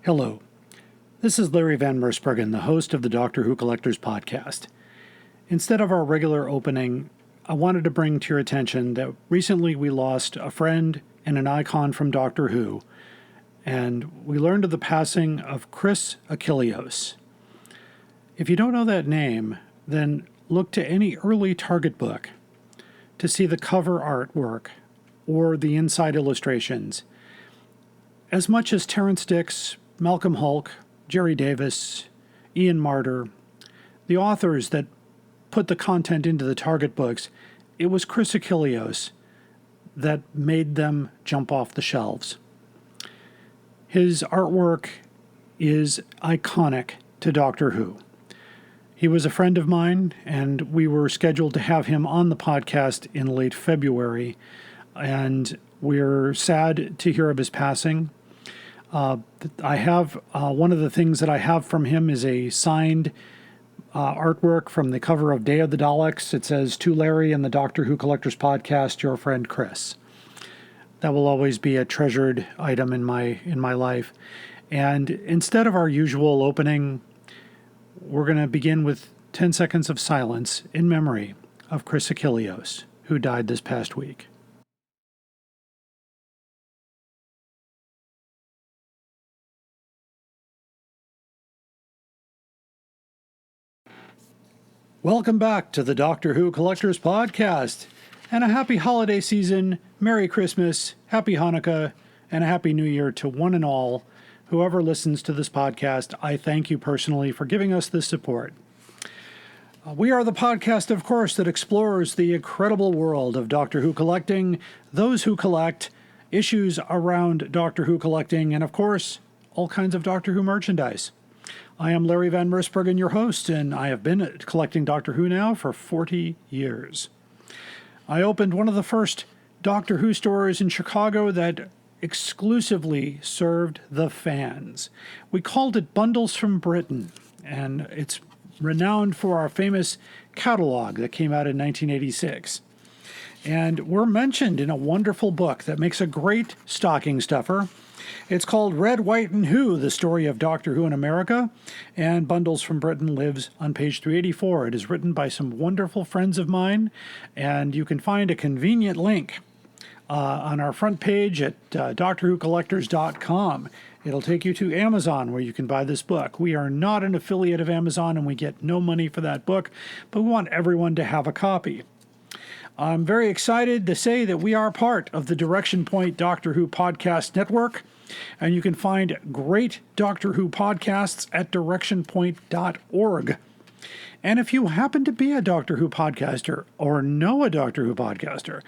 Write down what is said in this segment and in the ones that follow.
Hello, this is Larry Van Mersbergen, the host of the Doctor Who Collectors podcast. Instead of our regular opening, I wanted to bring to your attention that recently we lost a friend and an icon from Doctor Who, and we learned of the passing of Chris Achilleos. If you don't know that name, then look to any early Target book to see the cover artwork or the inside illustrations. As much as Terrence Dicks, Malcolm Hulke, Jerry Davis, Ian Marter, the authors that put the content into the Target books, it was Chris Achilleos that made them jump off the shelves. His artwork is iconic to Doctor Who. He was a friend of mine, and we were scheduled to have him on the podcast in late February, and we're sad to hear of his passing. I have one of the things that I have from him is a signed artwork from the cover of Day of the Daleks. It says, "To Larry and the Doctor Who Collectors Podcast, your friend Chris." That will always be a treasured item in my life. And instead of our usual opening, we're going to begin with 10 seconds of silence in memory of Chris Achilleos, who died this past week. Welcome back to the Doctor Who Collectors Podcast, and a happy holiday season, Merry Christmas, Happy Hanukkah, and a Happy New Year to one and all. Whoever listens to this podcast, I thank you personally for giving us this support. We are the podcast, of course, that explores the incredible world of Doctor Who collecting, those who collect, issues around Doctor Who collecting, and of course, all kinds of Doctor Who merchandise. I am Larry Van Mersbergen, your host, and I have been collecting Doctor Who now for 40 years. I opened one of the first Doctor Who stores in Chicago that exclusively served the fans. We called it Bundles from Britain, and it's renowned for our famous catalog that came out in 1986. And we're mentioned in a wonderful book that makes a great stocking stuffer. It's called Red, White, and Who, the story of Doctor Who in America, and Bundles from Britain lives on page 384. It is written by some wonderful friends of mine, and you can find a convenient link on our front page at DoctorWhoCollectors.com. It'll take you to Amazon where you can buy this book. We are not an affiliate of Amazon, and we get no money for that book, but we want everyone to have a copy. I'm very excited to say that we are part of the Direction Point Doctor Who Podcast Network, and you can find great Doctor Who podcasts at directionpoint.org. And if you happen to be a Doctor Who podcaster or know a Doctor Who podcaster,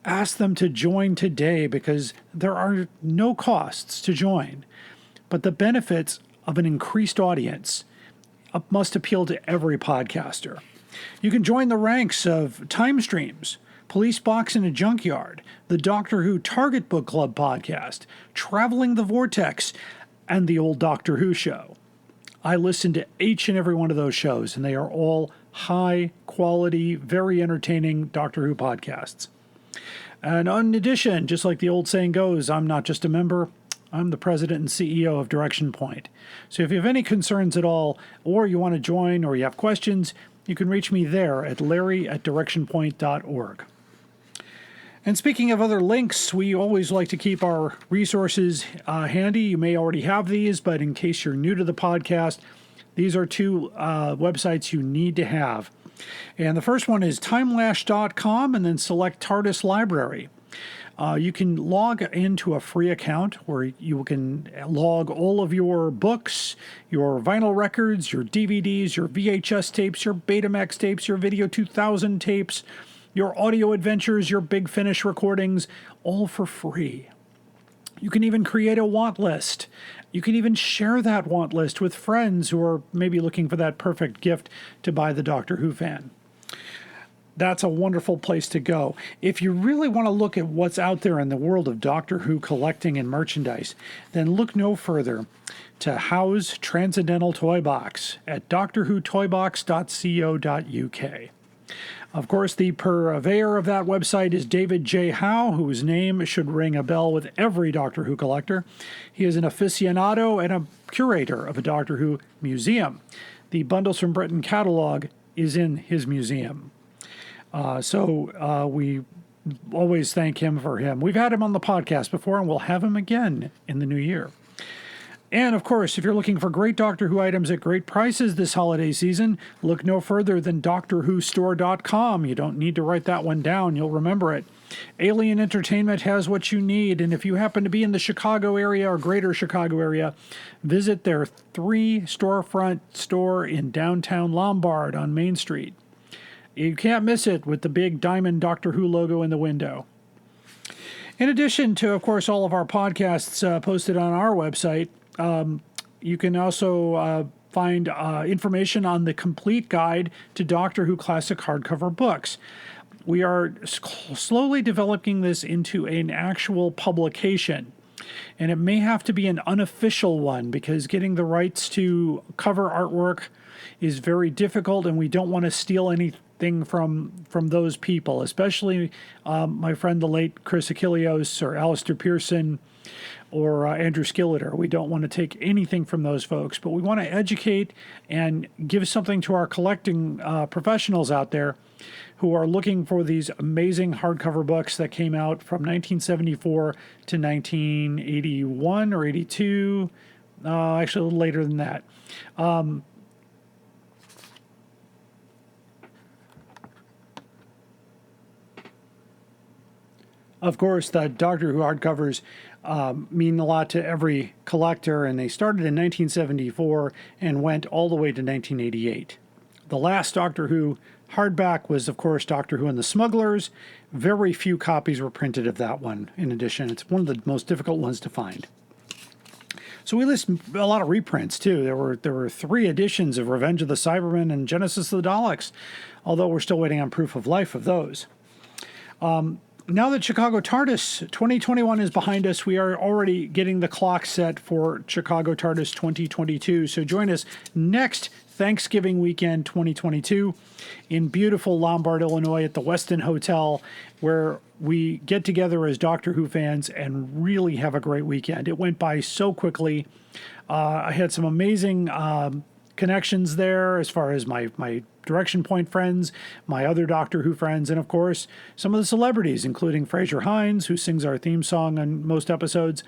ask them to join today because there are no costs to join. But the benefits of an increased audience must appeal to every podcaster. You can join the ranks of Time Streams, Police Box in a Junkyard, the Doctor Who Target Book Club podcast, Traveling the Vortex, and the Old Doctor Who Show. I listen to each and every one of those shows, and they are all high quality, very entertaining Doctor Who podcasts. And in addition, just like the old saying goes, I'm not just a member, I'm the president and CEO of Direction Point. So if you have any concerns at all, or you want to join, or you have questions, you can reach me there at larry@directionpoint.org. And speaking of other links, we always like to keep our resources handy. You may already have these, but in case you're new to the podcast, these are two websites you need to have. And the first one is timelash.com, and then select TARDIS Library. You can log into a free account where you can log all of your books, your vinyl records, your DVDs, your VHS tapes, your Betamax tapes, your Video 2000 tapes, your audio adventures, your Big Finish recordings, all for free. You can even create a want list. You can even share that want list with friends who are maybe looking for that perfect gift to buy the Doctor Who fan. That's a wonderful place to go. If you really want to look at what's out there in the world of Doctor Who collecting and merchandise, then look no further to Howe's Transcendental Toy Box at doctorwhotoybox.co.uk. Of course, the purveyor of that website is David J. Howe, whose name should ring a bell with every Doctor Who collector. He is an aficionado and a curator of a Doctor Who museum. The Bundles from Britain catalog is in his museum. So we always thank him for him. We've had him on the podcast before, and we'll have him again in the new year. And, of course, if you're looking for great Doctor Who items at great prices this holiday season, look no further than DoctorWhoStore.com. You don't need to write that one down. You'll remember it. Alien Entertainment has what you need, and if you happen to be in the Chicago area or greater Chicago area, visit their 3-storefront store in downtown Lombard on Main Street. You can't miss it with the big diamond Doctor Who logo in the window. In addition to, of course, all of our podcasts posted on our website, you can also find information on the complete guide to Doctor Who classic hardcover books. We are slowly developing this into an actual publication, and it may have to be an unofficial one because getting the rights to cover artwork is very difficult, and we don't want to steal anything from those people, especially my friend the late Chris Achilleos or Alistair Pearson or Andrew Skilleter. We don't want to take anything from those folks, but we want to educate and give something to our collecting professionals out there who are looking for these amazing hardcover books that came out from 1974 to 1981 or 82, actually a little later than that. Of course, the Doctor Who hardcovers mean a lot to every collector, and they started in 1974 and went all the way to 1988. The last Doctor Who hardback was, of course, Doctor Who and the Smugglers. Very few copies were printed of that one, in addition. It's one of the most difficult ones to find. So we list a lot of reprints, too. There were 3 editions of Revenge of the Cybermen and Genesis of the Daleks, although we're still waiting on proof of life of those. Now that Chicago TARDIS 2021 is behind us, we are already getting the clock set for Chicago TARDIS 2022. So join us next Thanksgiving weekend 2022 in beautiful Lombard, Illinois at the Westin Hotel, where we get together as Doctor Who fans and really have a great weekend. It went by so quickly. I had some amazing connections there as far as my Direction Point friends, my other Doctor Who friends, and of course, some of the celebrities, including Fraser Hines, who sings our theme song on most episodes.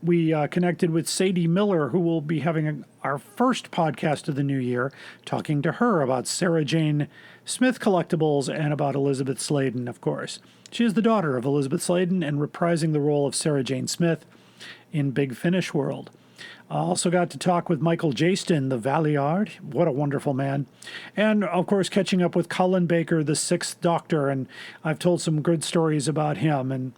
We connected with Sadie Miller, who will be having our first podcast of the new year, talking to her about Sarah Jane Smith collectibles and about Elizabeth Sladen, of course. She is the daughter of Elizabeth Sladen and reprising the role of Sarah Jane Smith in Big Finish World. I also got to talk with Michael Jaston, the Valeyard. What a wonderful man. And, of course, catching up with Colin Baker, the 6th Doctor, and I've told some good stories about him, and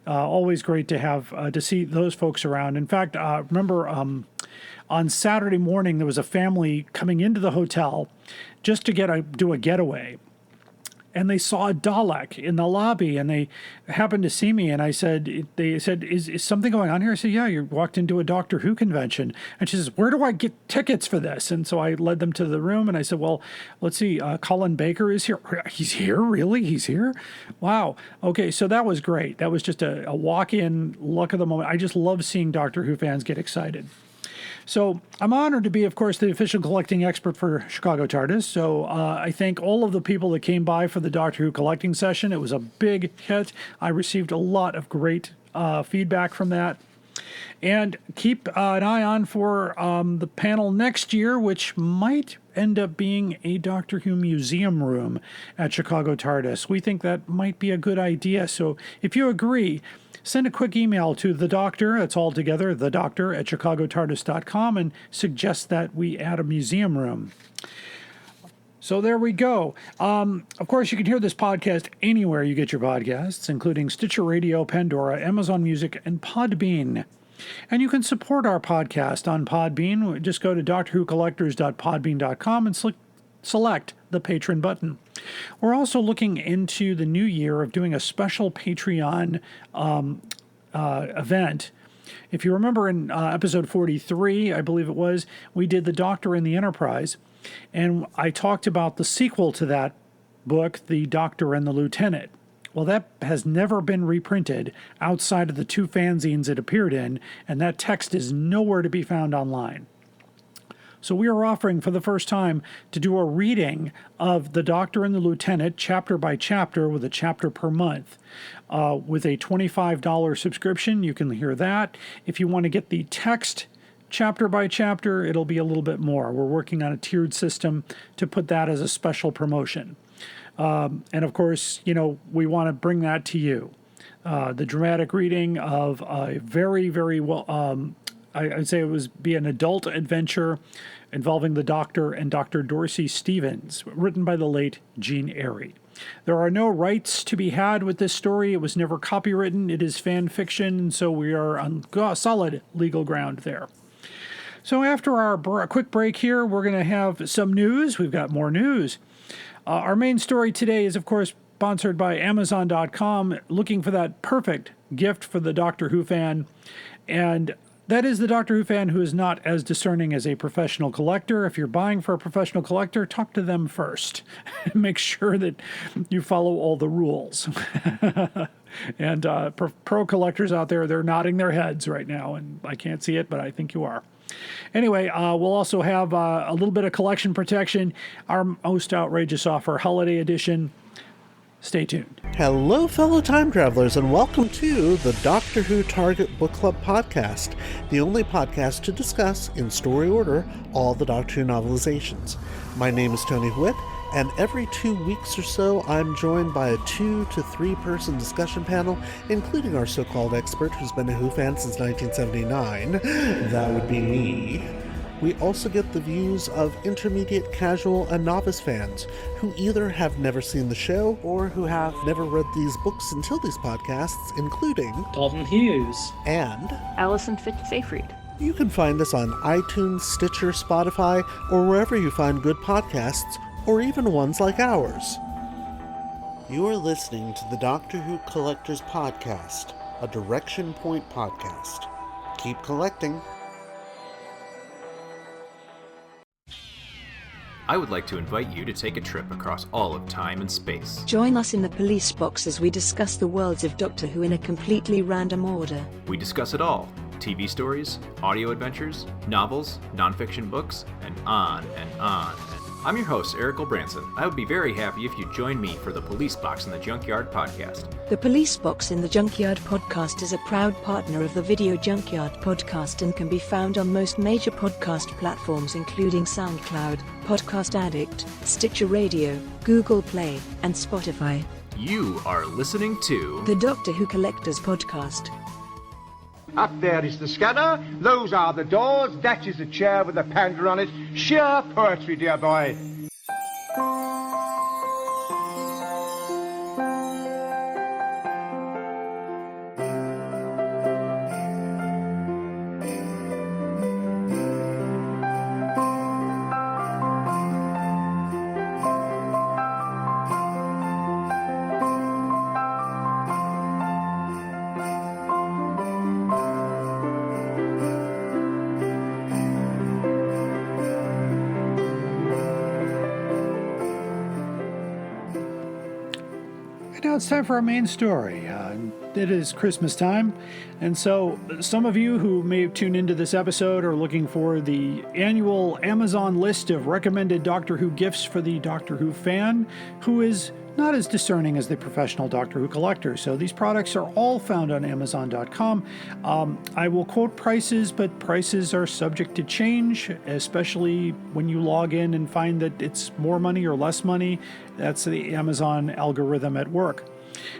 always great to have to see those folks around. In fact, remember on Saturday morning, there was a family coming into the hotel just to do a getaway. And they saw a Dalek in the lobby, and they happened to see me, and they said, is something going on here? I said, yeah, you walked into a Doctor Who convention. And she says, where do I get tickets for this? And so I led them to the room, and I said, well, let's see, Colin Baker is here. He's here? Really? He's here? Wow. Okay, so that was great. That was just a walk-in, luck of the moment. I just love seeing Doctor Who fans get excited. So I'm honored to be, of course, the official collecting expert for Chicago TARDIS. So I thank all of the people that came by for the Doctor Who collecting session. It was a big hit. I received a lot of great feedback from that. And keep an eye on for the panel next year, which might end up being a Doctor Who museum room at Chicago TARDIS. We think that might be a good idea. So if you agree, send a quick email to the Doctor, it's all together, thedoctor@chicagotardis.com, and suggest that we add a museum room. So there we go. Of course, you can hear this podcast anywhere you get your podcasts, including Stitcher Radio, Pandora, Amazon Music, and Podbean. And you can support our podcast on Podbean. Just go to DoctorWhoCollectors.podbean.com and select the Patron button. We're also looking into the new year of doing a special Patreon event. If you remember in episode 43, I believe it was, we did The Doctor and the Enterprise, and I talked about the sequel to that book, The Doctor and the Lieutenant. Well, that has never been reprinted outside of the 2 fanzines it appeared in, and that text is nowhere to be found online. So we are offering for the first time to do a reading of The Doctor and the Lieutenant, chapter by chapter, with a chapter per month. With a $25 subscription, you can hear that. If you want to get the text chapter by chapter, it'll be a little bit more. We're working on a tiered system to put that as a special promotion. And of course, we want to bring that to you. The dramatic reading of a very, very well, I'd say it was be an adult adventure involving the Doctor and Dr. Dorsey Stevens, written by the late Gene Airy. There are no rights to be had with this story. It was never copywritten. It is fan fiction, so we are on solid legal ground there. So after our quick break here, we're going to have some news. We've got more news. Our main story today is, of course, sponsored by Amazon.com, looking for that perfect gift for the Doctor Who fan. And that is the Doctor Who fan who is not as discerning as a professional collector. If you're buying for a professional collector, talk to them first. Make sure that you follow all the rules. And pro collectors out there, they're nodding their heads right now, and I can't see it, but I think you are. Anyway, we'll also have a little bit of collection protection, our most outrageous offer, holiday edition. Stay tuned. Hello, fellow time travelers, and welcome to the Doctor Who Target Book Club podcast, the only podcast to discuss, in story order, all the Doctor Who novelizations. My name is Tony Whitt, and every 2 weeks or so, I'm joined by a 2 to 3 person discussion panel, including our so-called expert who's been a Who fan since 1979. That would be me. We also get the views of intermediate, casual, and novice fans who either have never seen the show or who have never read these books until these podcasts, including Dalton Hughes and Alison Fitzsafried. You can find us on iTunes, Stitcher, Spotify, or wherever you find good podcasts, or even ones like ours. You are listening to the Doctor Who Collectors Podcast, a Direction Point podcast. Keep collecting. I would like to invite you to take a trip across all of time and space. Join us in the police box as we discuss the worlds of Doctor Who in a completely random order. We discuss it all. TV stories, audio adventures, novels, nonfiction books, and on and on. I'm your host, Eric Branson. I would be very happy if you'd join me for the Police Box in the Junkyard podcast. The Police Box in the Junkyard podcast is a proud partner of the Video Junkyard podcast and can be found on most major podcast platforms including SoundCloud, Podcast Addict, Stitcher Radio, Google Play, and Spotify. You are listening to the Doctor Who Collectors Podcast. Up there is the scanner, those are the doors, that is a chair with a panda on it. Sheer poetry, dear boy. Now it's time for our main story. It is Christmas time, and so some of you who may have tuned into this episode are looking for the annual Amazon list of recommended Doctor Who gifts for the Doctor Who fan who is not as discerning as the professional Doctor Who collector. So these products are all found on Amazon.com. I will quote prices, but prices are subject to change, especially when you log in and find that it's more money or less money. That's the Amazon algorithm at work.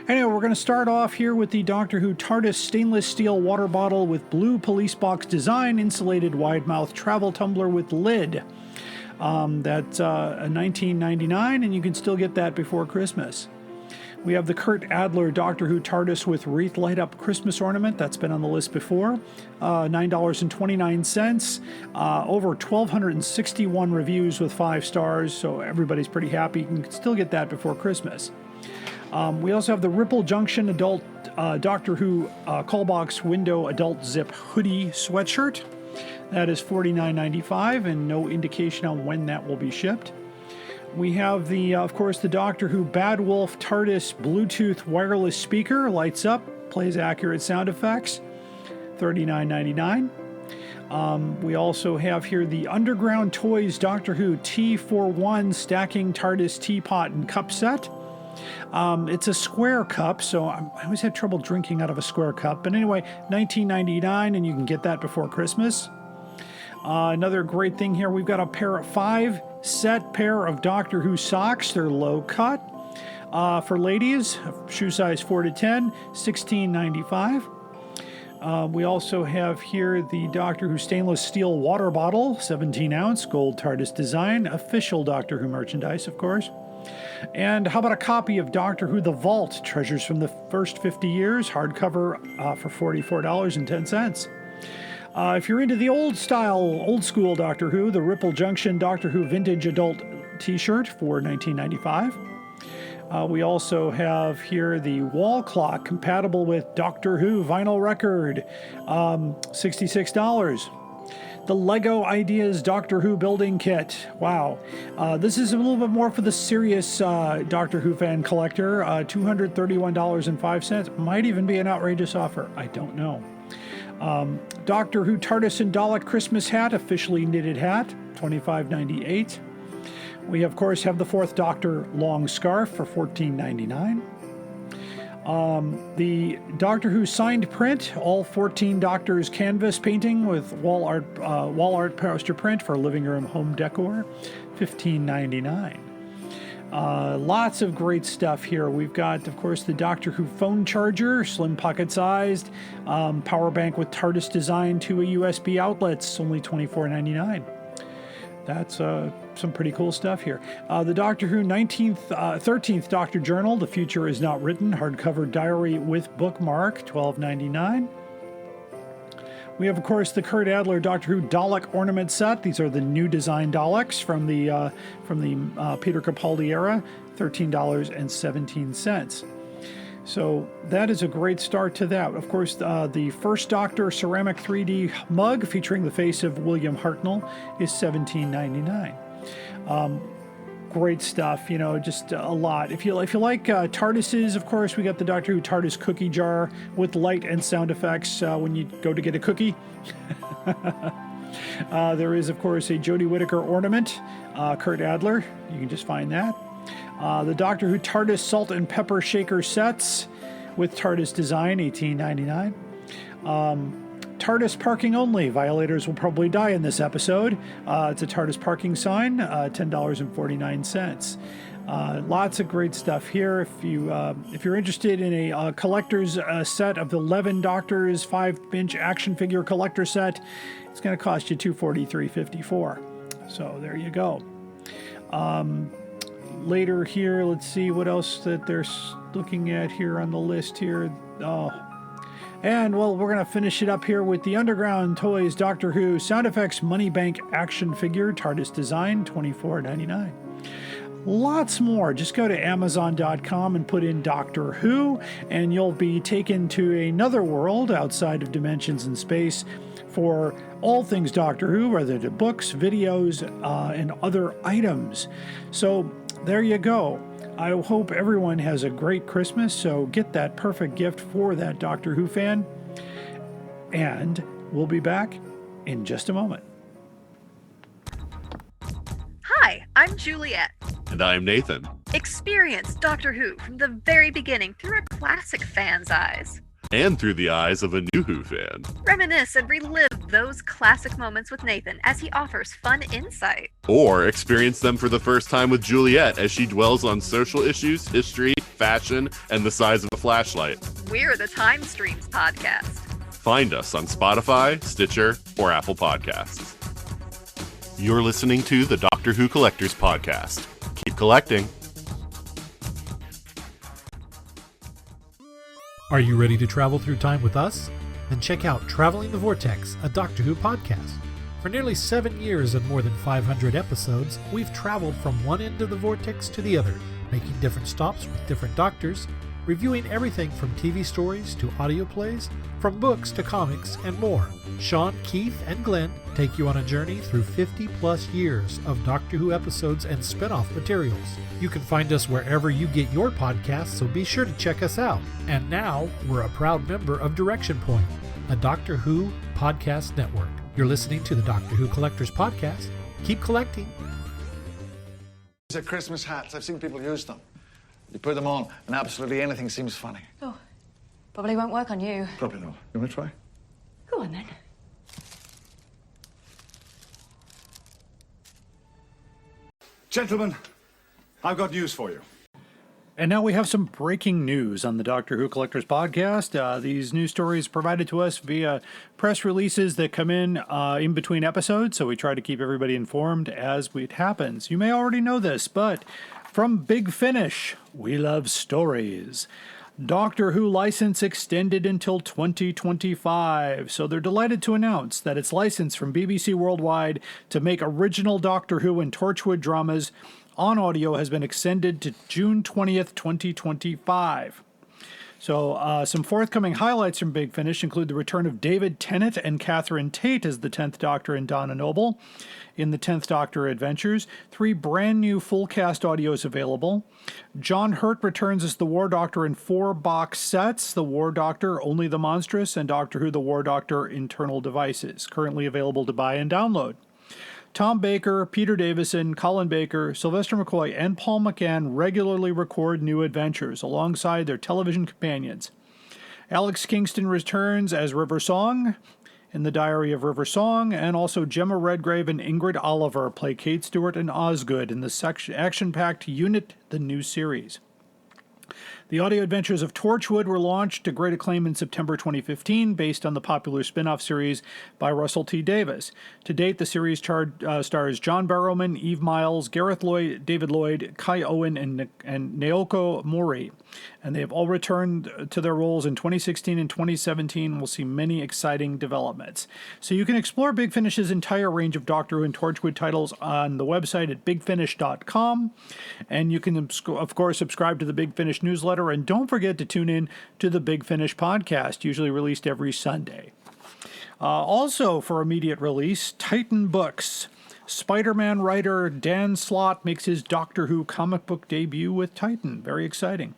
Anyway, we're going to start off here with the Doctor Who TARDIS stainless steel water bottle with blue police box design, insulated wide-mouth travel tumbler with lid. That's a $19.99, and you can still get that before Christmas. We have the Kurt Adler Doctor Who TARDIS with wreath light-up Christmas ornament. That's been on the list before. $9.29. Over 1,261 reviews with 5 stars, so everybody's pretty happy. You can still get that before Christmas. We also have the Ripple Junction Adult Doctor Who Callbox Window Adult Zip Hoodie Sweatshirt. That is $49.95, and no indication on when that will be shipped. We have the, of course, the Doctor Who Bad Wolf TARDIS Bluetooth wireless speaker. Lights up, plays accurate sound effects. $39.99. We also have here the Underground Toys Doctor Who T41 Stacking TARDIS Teapot and Cup Set. It's a square cup, so I always had trouble drinking out of a square cup. But anyway, $19.99, and you can get that before Christmas. Another great thing here, we've got a pair of 5 set pair of Doctor Who socks. They're low cut. For ladies, shoe size 4 to 10, $16.95. We also have here the Doctor Who stainless steel water bottle, 17-ounce, gold TARDIS design, official Doctor Who merchandise, of course. And how about a copy of Doctor Who The Vault, Treasures from the First 50 Years, hardcover for $44.10. If you're into the old school Doctor Who, the Ripple Junction Doctor Who Vintage Adult T-shirt for $19.95. We also have here the wall clock compatible with Doctor Who vinyl record, $66. The Lego Ideas Doctor Who building kit. Wow. This is a little bit more for the serious Doctor Who fan collector. $231.05. Might even be an outrageous offer. I don't know. Doctor Who TARDIS and Dalek Christmas hat, officially knitted hat, $25.98. We, of course, have the 4th Doctor long scarf for $14.99. The Doctor Who signed print, all 14 Doctors canvas painting with wall art poster print for living room home decor, $15.99. Lots of great stuff here. We've got, of course, the Doctor Who phone charger, slim pocket-sized, power bank with TARDIS design, 2 USB outlets, only $24.99. That's some pretty cool stuff here. The Doctor Who 13th Doctor Journal, The Future Is Not Written, hardcover diary with bookmark, $12.99. We have, of course, the Kurt Adler Doctor Who Dalek ornament set. These are the new design Daleks from the Peter Capaldi era, $13.17. So that is a great start to that. Of course, the First Doctor ceramic 3D mug featuring the face of William Hartnell is $17.99. Great stuff, just a lot. If you like TARDISes, of course, we got the Doctor Who TARDIS cookie jar with light and sound effects when you go to get a cookie. There is, of course, a Jodie Whittaker ornament, Kurt Adler. You can just find that. The Doctor Who TARDIS salt and pepper shaker sets with TARDIS design, $18.99. TARDIS parking only. Violators will probably die in this episode. It's a TARDIS parking sign, $10.49. Lots of great stuff here. If you're interested in a collector's set of the 11 Doctors 5-inch action figure collector set, it's going to cost you $243.54. So there you go. Later here, let's see what else that they're looking at here on the list here. And, well, we're going to finish it up here with the Underground Toys Doctor Who Sound Effects Money Bank action figure, TARDIS design, $24.99. Lots more. Just go to Amazon.com and put in Doctor Who, and you'll be taken to another world outside of dimensions and space for all things Doctor Who, whether to books, videos, and other items. So there you go. I hope everyone has a great Christmas, so get that perfect gift for that Doctor Who fan. And we'll be back in just a moment. Hi, I'm Juliet. And I'm Nathan. Experience Doctor Who from the very beginning through a classic fan's eyes. And through the eyes of a new Who fan. Reminisce and relive those classic moments with Nathan as he offers fun insight. Or experience them for the first time with Juliet as she dwells on social issues, history, fashion, and the size of a flashlight. We're the Time Streams podcast. Find us on Spotify, Stitcher, or Apple Podcasts. You're listening to the Doctor Who Collectors Podcast. Keep collecting. Are you ready to travel through time with us? Then check out Traveling the Vortex, a Doctor Who podcast. For nearly 7 years and more than 500 episodes, we've traveled from one end of the vortex to the other, making different stops with different doctors, reviewing everything from TV stories to audio plays, from books to comics, and more. Sean, Keith, and Glenn take you on a journey through 50-plus years of Doctor Who episodes and spin-off materials. You can find us wherever you get your podcasts, so be sure to check us out. And now, we're a proud member of Direction Point, a Doctor Who podcast network. You're listening to the Doctor Who Collectors Podcast. Keep collecting. These are Christmas hats. I've seen people use them. You put them on, and absolutely anything seems funny. Oh, probably won't work on you. Probably not. You want to try? Go on, then. Gentlemen, I've got news for you. And now we have some breaking news on the Doctor Who Collectors Podcast. These news stories provided to us via press releases that come in between episodes, so we try to keep everybody informed as it happens. You may already know this, but from Big Finish, we love stories. Doctor Who license extended until 2025, so they're delighted to announce that its license from BBC Worldwide to make original Doctor Who and Torchwood dramas on audio has been extended to June 20th, 2025. So some forthcoming highlights from Big Finish include the return of David Tennant and Catherine Tate as the 10th Doctor and Donna Noble in the 10th Doctor Adventures. 3 brand new full cast audios available. John Hurt returns as the War Doctor in 4 box sets: The War Doctor, Only the Monstrous, and Doctor Who The War Doctor Internal Devices, currently available to buy and download. Tom Baker, Peter Davison, Colin Baker, Sylvester McCoy, and Paul McGann regularly record new adventures alongside their television companions. Alex Kingston returns as River Song in The Diary of River Song, and also Gemma Redgrave and Ingrid Oliver play Kate Stewart and Osgood in the action-packed Unit, the new series. The audio adventures of Torchwood were launched to great acclaim in September 2015, based on the popular spin-off series by Russell T. Davis. To date, the series stars John Barrowman, Eve Miles, Gareth Lloyd, David Lloyd, Kai Owen, and Naoko Mori. And they have all returned to their roles in 2016 and 2017. We'll see many exciting developments. So you can explore Big Finish's entire range of Doctor Who and Torchwood titles on the website at bigfinish.com. And you can, of course, subscribe to the Big Finish newsletter. And don't forget to tune in to the Big Finish podcast, usually released every Sunday. Also, for immediate release, Titan Books. Spider-Man writer Dan Slott makes his Doctor Who comic book debut with Titan. Very exciting.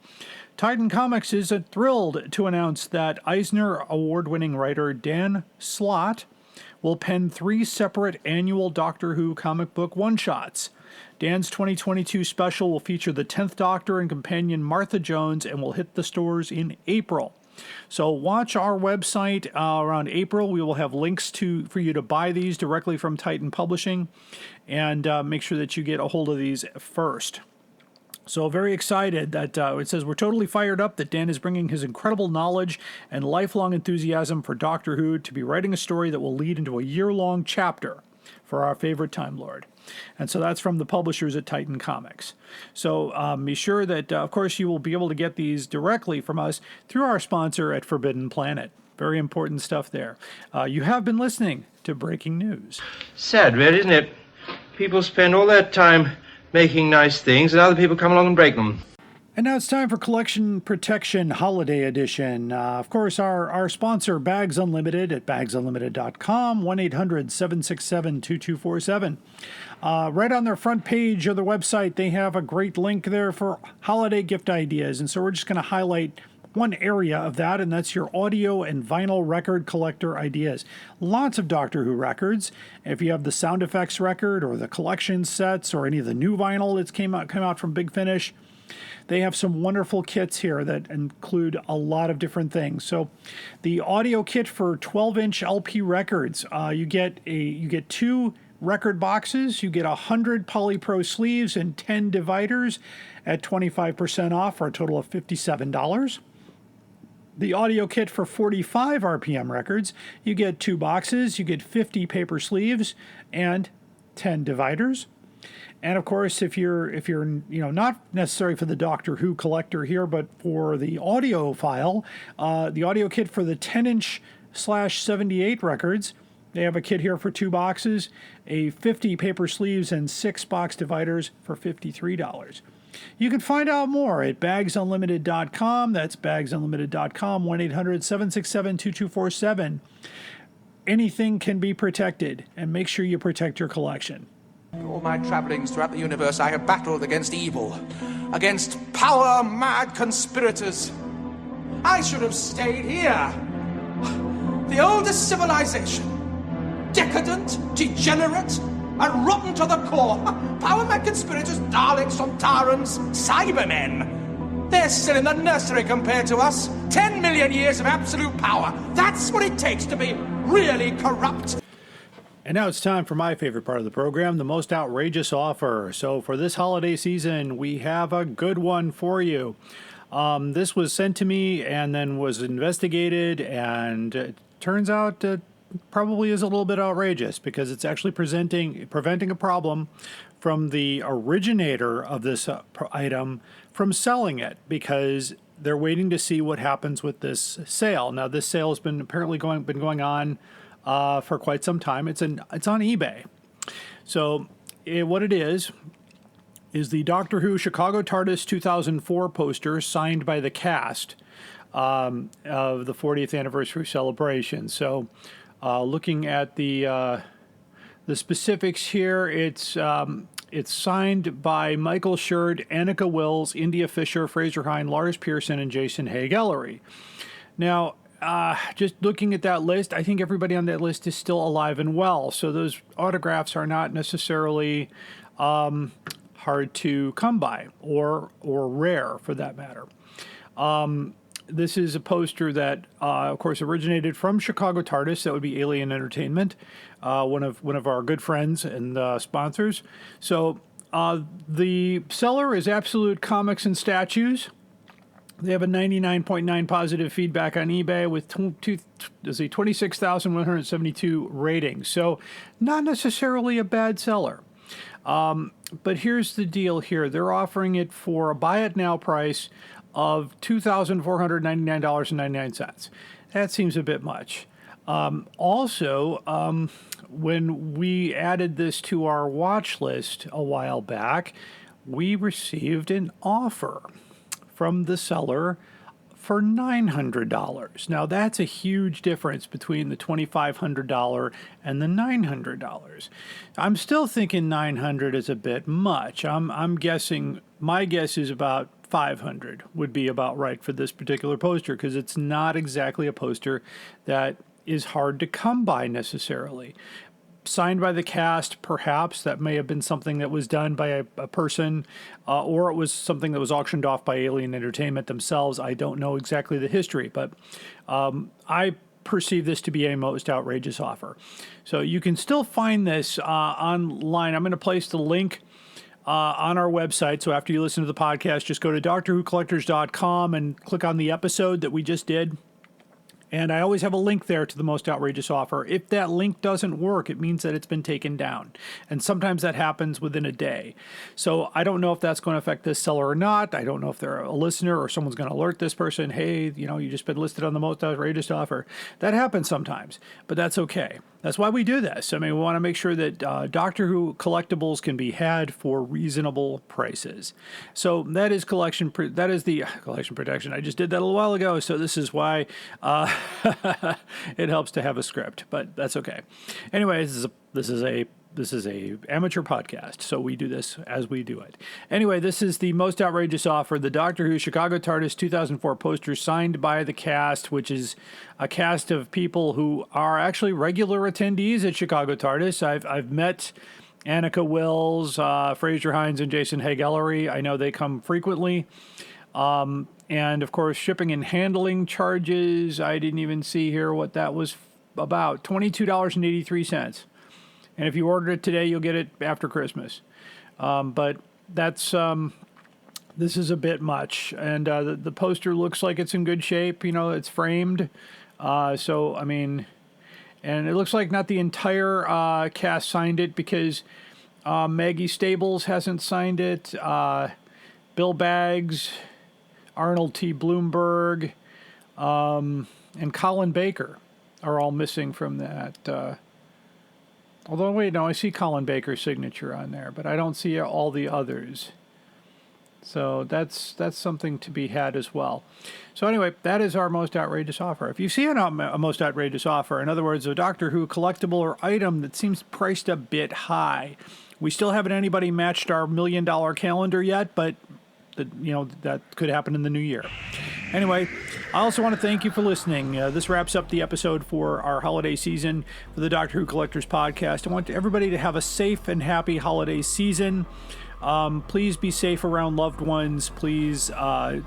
Titan Comics is thrilled to announce that Eisner Award-winning writer Dan Slott will pen 3 separate annual Doctor Who comic book one-shots. Dan's 2022 special will feature the 10th Doctor and companion Martha Jones and will hit the stores in April. So watch our website around April. We will have links for you to buy these directly from Titan Publishing, and make sure that you get a hold of these first. So very excited that it says we're totally fired up that Dan is bringing his incredible knowledge and lifelong enthusiasm for Doctor Who to be writing a story that will lead into a year-long chapter for our favorite Time Lord. And so that's from the publishers at Titan Comics. So be sure that, of course, you will be able to get these directly from us through our sponsor at Forbidden Planet. Very important stuff there. You have been listening to Breaking News. Sad, really, isn't it? People spend all that time making nice things, and other people come along and break them. And now it's time for Collection Protection Holiday Edition. Of course, our sponsor, Bags Unlimited at bagsunlimited.com, 1-800-767-2247. Right on their front page of their website, they have a great link there for holiday gift ideas. And so we're just going to highlight one area of that, and that's your audio and vinyl record collector ideas. Lots of Doctor Who records. If you have the sound effects record or the collection sets or any of the new vinyl that's came out from Big Finish, they have some wonderful kits here that include a lot of different things. So the audio kit for 12-inch LP records, you get 2 record boxes, you get 100 Polypro sleeves and 10 dividers at 25% off for a total of $57. The audio kit for 45 RPM records, you get 2 boxes, you get 50 paper sleeves and 10 dividers. And of course, if you're not necessarily for the Doctor Who collector here, but for the audio file, the audio kit for the 10-inch/78 records, they have a kit here for 2 boxes, a 50 paper sleeves, and 6 box dividers for $53. You can find out more at bagsunlimited.com. That's bagsunlimited.com, 1-800-767-2247. Anything can be protected, and make sure you protect your collection. All my travellings throughout the universe, I have battled against evil, against power-mad conspirators. I should have stayed here. The oldest civilization. Decadent, degenerate, and rotten to the core. Power-mad conspirators, Daleks, Sontarans, Cybermen. They're still in the nursery compared to us. 10 million years of absolute power. That's what it takes to be really corrupt. And now it's time for my favorite part of the program, the most outrageous offer. So for this holiday season, we have a good one for you. This was sent to me and then was investigated, and it turns out it probably is a little bit outrageous because it's actually preventing a problem from the originator of this item from selling it, because they're waiting to see what happens with this sale. Now, this sale has been apparently going on for quite some time. It's on eBay. So what it is the Doctor Who Chicago TARDIS 2004 poster signed by the cast of the 40th anniversary celebration. So looking at the specifics here, it's signed by Michael Sherd, Annika Wills, India Fisher, Fraser Hine, Lars Pearson, and Jason Haig-Ellery. Now, just looking at that list, I think everybody on that list is still alive and well. So those autographs are not necessarily hard to come by or rare for that matter. This is a poster that, of course, originated from Chicago TARDIS. That would be Alien Entertainment, one of our good friends and sponsors. So the seller is Absolute Comics and Statues. They have a 99.9 positive feedback on eBay with 26,172 ratings. So not necessarily a bad seller. But here's the deal here. They're offering it for a buy it now price of $2,499.99. That seems a bit much. Also, when we added this to our watch list a while back, we received an offer from the seller for $900. Now, that's a huge difference between the $2,500 and the $900. I'm still thinking $900 is a bit much. I'm guessing, my guess is about $500 would be about right for this particular poster, because it's not exactly a poster that is hard to come by necessarily. Signed by the cast, perhaps that may have been something that was done by a person, or it was something that was auctioned off by Alien Entertainment themselves. I don't know exactly the history, but I perceive this to be a most outrageous offer. So you can still find this online. I'm going to place the link on our website. So after you listen to the podcast, just go to DoctorWhoCollectors.com and click on the episode that we just did. And I always have a link there to the most outrageous offer. If that link doesn't work, it means that it's been taken down. And sometimes that happens within a day. So I don't know if that's going to affect this seller or not. I don't know if they're a listener or someone's going to alert this person, hey, you just been listed on the most outrageous offer. That happens sometimes, but that's okay. That's why we do this. I mean, we want to make sure that Doctor Who collectibles can be had for reasonable prices. So that is the collection protection. I just did that a little while ago, so this is why it helps to have a script, but that's okay. Anyway, this is a amateur podcast, so we do this as we do it. Anyway, this is the most outrageous offer, the Doctor Who Chicago TARDIS 2004 poster signed by the cast, which is a cast of people who are actually regular attendees at Chicago TARDIS. I've met Annika Wills, Fraser Hines, and Jason Haig-Ellery. I know they come frequently. And of course, shipping and handling charges, I didn't even see here what that was about, $22.83. And if you order it today, you'll get it after Christmas. But that's this is a bit much. And the poster looks like it's in good shape. It's framed. So, I mean, and it looks like not the entire cast signed it, because Maggie Stables hasn't signed it. Bill Baggs, Arnold T. Bloomberg, and Colin Baker are all missing from that. Although, wait, no, I see Colin Baker's signature on there, but I don't see all the others. So that's something to be had as well. So anyway, that is our most outrageous offer. If you see a most outrageous offer, in other words, a Doctor Who collectible or item that seems priced a bit high, we still haven't anybody matched our $1 million calendar yet, but that could happen in the new year. Anyway, I also want to thank you for listening. This wraps up the episode for our holiday season for the Doctor Who Collectors Podcast. I want everybody to have a safe and happy holiday season. Please be safe around loved ones. Please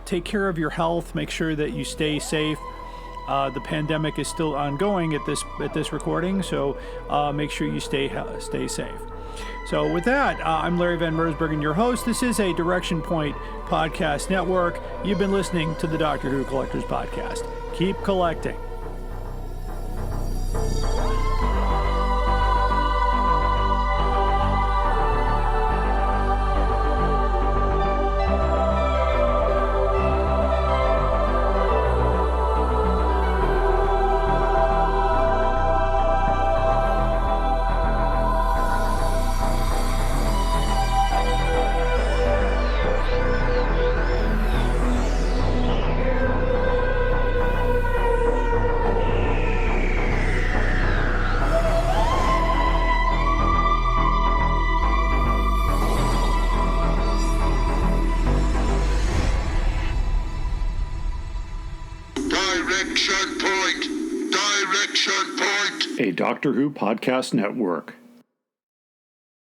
take care of your health. Make sure that you stay safe. The pandemic is still ongoing at this recording, so make sure you stay safe. So with that, I'm Larry Van Mersbergen, your host. This is a Direction Point Podcast Network. You've been listening to the Doctor Who Collectors Podcast. Keep collecting. A Doctor Who Podcast Network.